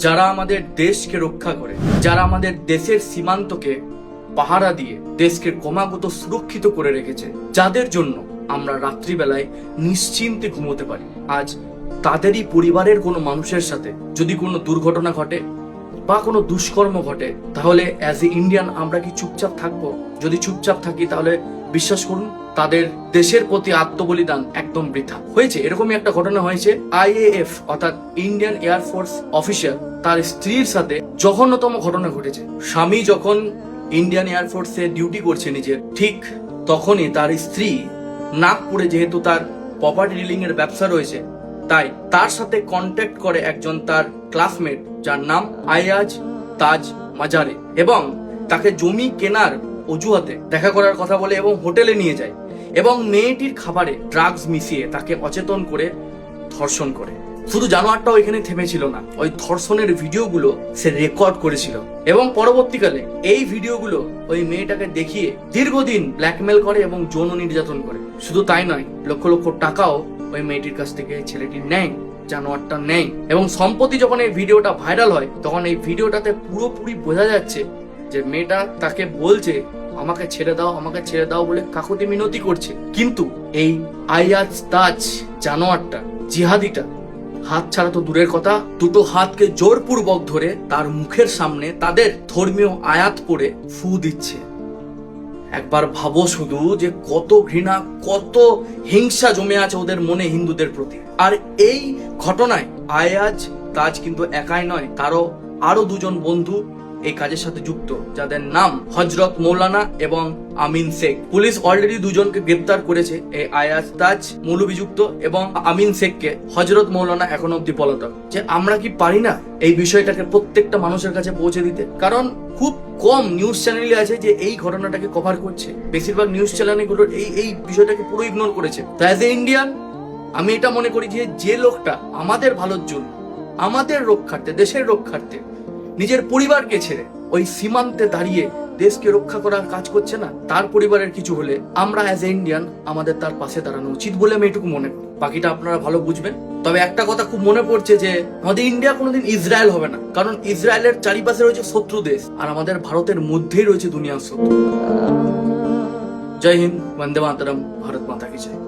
যারা আমাদের দেশকে রক্ষা করে, যারা আমাদের দেশের সীমান্তকে পাহারা দিয়ে দেশকে ক্রমাগত সুরক্ষিত করে রেখেছে, যাদের জন্য আমরা রাত্রিবেলায় নিশ্চিন্তে ঘুমোতে পারি, আজ তাদেরই পরিবারের কোনো মানুষের সাথে যদি কোনো দুর্ঘটনা ঘটে বা কোনো দুষ্কর্ম ঘটে, তাহলে অ্যাজ এ ইন্ডিয়ান আমরা কি চুপচাপ থাকবো? যদি চুপচাপ থাকি তাহলে বিশ্বাস করুন তাদের দেশের প্রতি আত্মবলিদান একদম বৃথা হয়েছে। এরকমই একটা ঘটনা হয়েছে। IAF অর্থাৎ ইন্ডিয়ান এয়ারফোর্স অফিসার তার স্ত্রীর সাথে জঘন্যতম ঘটনা ঘটেছে। স্বামী যখন ইন্ডিয়ান এয়ারফোর্সে ডিউটি করছে নিজের, ঠিক তখনই তার স্ত্রী নাগপুরে, যেহেতু তার প্রপার্টি ডিলিং এর ব্যবসা রয়েছে, তাই তার সাথে কন্ট্যাক্ট করে একজন তার ক্লাসমেট যার নাম আয়াজ তাজ মাজারে, এবং তাকে জমি কেনার অজুহাতে দেখা করার কথা বলে এবং হোটেলে নিয়ে যায় এবং মেয়েটির খাবারে ড্রাগস মিশিয়ে তাকে অচেতন করে ধর্ষণ করে। শুধু জানোয়ারটাও এখানে থেমেছিল না, ওই ধর্ষণের ভিডিওগুলো সে রেকর্ড করেছিল এবং পরবর্তীকালে এই ভিডিওগুলো ওই মেয়েটাকে দেখিয়ে দীর্ঘদিন ব্ল্যাকমেল করে এবং যৌন নির্যাতন করে। শুধু তাই নয়, লক্ষ লক্ষ টাকাও ওই মেয়েটির কাছ থেকে ছেলেটি নেয়, জানোয়ারটা নেয়। এবং সম্প্রতি যখন এই ভিডিওটা ভাইরাল হয়, তখন এই ভিডিওটাতে পুরোপুরি বোঝা যাচ্ছে যে মেয়েটা তাকে বলছে আমাকে ছেড়ে দাও, আমাকে ছেড়ে দাও বলে কাকুতি মিনতি করছে। কিন্তু এই আয়াজ তাজ জানোয়ারটা, জিহাদিটা, হাত ছাড়া তো দূরের কথা, দুটো হাতকে জোরপূর্বক ধরে তার মুখের সামনে তাদের ধর্মীয় আয়াত পড়ে ফু দিচ্ছে। একবার ভাবো শুধু যে কত ঘৃণা, কত হিংসা জমে আছে ওদের মনে হিন্দুদের প্রতি। আর এই ঘটনায় আয়াজ তাজ কিন্তু একাই নয়, তারও আরো দুজন বন্ধু এই কাজের সাথে যুক্ত, যাদের নাম হযরত মৌলানা এবং আমিন শেখ। পুলিশ অলরেডি দুজনকে গ্রেপ্তার করেছে, এই আয়াজ তাজ মূল অভিযুক্ত এবং আমিন শেখকে। হযরত মৌলানা এখন অব্দি পলাতক। যে আমরা কি পারি না এই বিষয়টাকে প্রত্যেকটা মানুষের কাছে পৌঁছে দিতে? কারণ খুব কম নিউজ চ্যানেলে আছে যে এই ঘটনাটাকে কভার করছে, বেশিরভাগ নিউজ চ্যানেলগুলো এই বিষয়টাকে পুরো ইগনোর করেছে। অ্যাজ এ ইন্ডিয়ান আমি এটা মনে করি যে লোকটা আমাদের ভালোর জন্য, আমাদের রক্ষার্থে, দেশের রক্ষার্থে নিজের পরিবারকে ছেড়ে ওই সীমান্তে দাঁড়িয়ে দেশকে রক্ষা করার কাজ করছে না, তার পরিবারের কিছু হলে আমরা অ্যাজ এ ইন্ডিয়ান আমাদের তার পাশে দাঁড়ানো উচিত বলে আমি এটুকু মনে করি। বাকিটা আপনারা ভালো বুঝবেন। তবে একটা কথা খুব মনে পড়ছে যে আমাদের ইন্ডিয়া কোনোদিন ইসরায়েল হবে না, কারণ ইসরায়েলের চারিপাশে রয়েছে শত্রু দেশ, আর আমাদের ভারতের মধ্যেই রয়েছে দুনিয়ার শত্রু। জয় হিন্দ, বন্দে মাতরম, ভারত মাতা কি জয়।